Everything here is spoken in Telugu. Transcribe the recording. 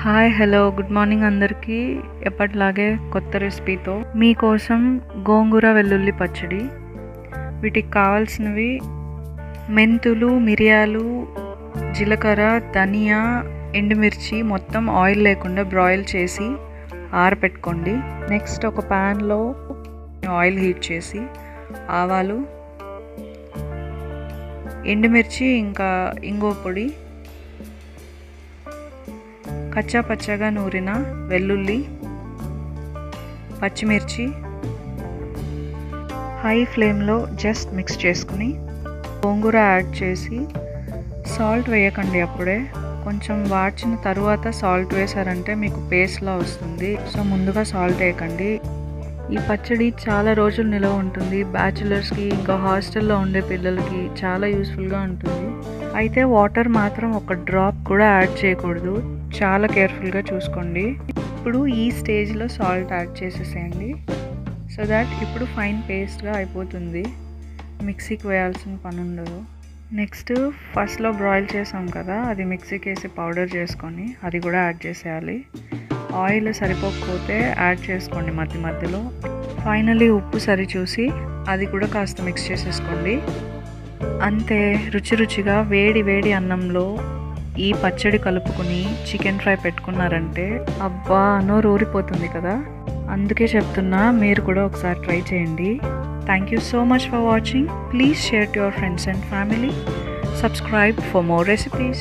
హాయ్ హలో గుడ్ మార్నింగ్ అందరికీ. ఎప్పటిలాగే కొత్త రెసిపీతో మీకోసం గోంగూర వెల్లుల్లి పచ్చడి. వీటికి కావాల్సినవి మెంతులు, మిరియాలు, జీలకర్ర, ధనియా, ఎండుమిర్చి మొత్తం ఆయిల్ లేకుండా బ్రాయిల్ చేసి ఆరబెట్టుకోండి. నెక్స్ట్ ఒక ప్యాన్లో ఆయిల్ హీట్ చేసి ఆవాలు, ఎండుమిర్చి, ఇంకా ఇంగువ పొడి, కచ్చా పచ్చగా నూరిన వెల్లుల్లి, పచ్చిమిర్చి హై ఫ్లేమ్లో జస్ట్ మిక్స్ చేసుకుని గోంగూర యాడ్ చేసి సాల్ట్ వేయకండి. అప్పుడే కొంచెం వాడ్చిన తర్వాత సాల్ట్ వేసారంటే మీకు పేస్ట్లా వస్తుంది. సో ముందుగా సాల్ట్ వేయకండి. ఈ పచ్చడి చాలా రోజులు నిలవ ఉంటుంది. బ్యాచులర్స్కి, ఇంకా హాస్టల్లో ఉండే పిల్లలకి చాలా యూస్ఫుల్గా ఉంటుంది. అయితే వాటర్ మాత్రం ఒక డ్రాప్ కూడా యాడ్ చేయకూడదు. చాలా కేర్ఫుల్గా చూసుకోండి. ఇప్పుడు ఈ స్టేజ్లో సాల్ట్ యాడ్ చేసేసేయండి. సో దాట్ ఇప్పుడు ఫైన్ పేస్ట్గా అయిపోతుంది. మిక్సీకి వేయాల్సిన పని ఉండదు. నెక్స్ట్ ఫస్ట్లో బ్రాయిల్ చేసాం కదా, అది మిక్సీకి వేసి పౌడర్ చేసుకొని అది కూడా యాడ్ చేసేయాలి. ఆయిల్ సరిపోకపోతే యాడ్ చేసుకోండి మధ్య మధ్యలో. ఫైనలీ ఉప్పు సరి చూసి అది కూడా కాస్త మిక్స్ చేసేసుకోండి. అంతే, రుచి రుచిగా వేడి వేడి అన్నంలో ఈ పచ్చడి కలుపుకొని చికెన్ ఫ్రై పెట్టుకున్నారంటే అబ్బా నోరు ఊరిపోతుంది కదా. అందుకే చెప్తున్నా, మీరు కూడా ఒకసారి ట్రై చేయండి. Thank you so much for watching. Please share to your friends and family. Subscribe for more recipes.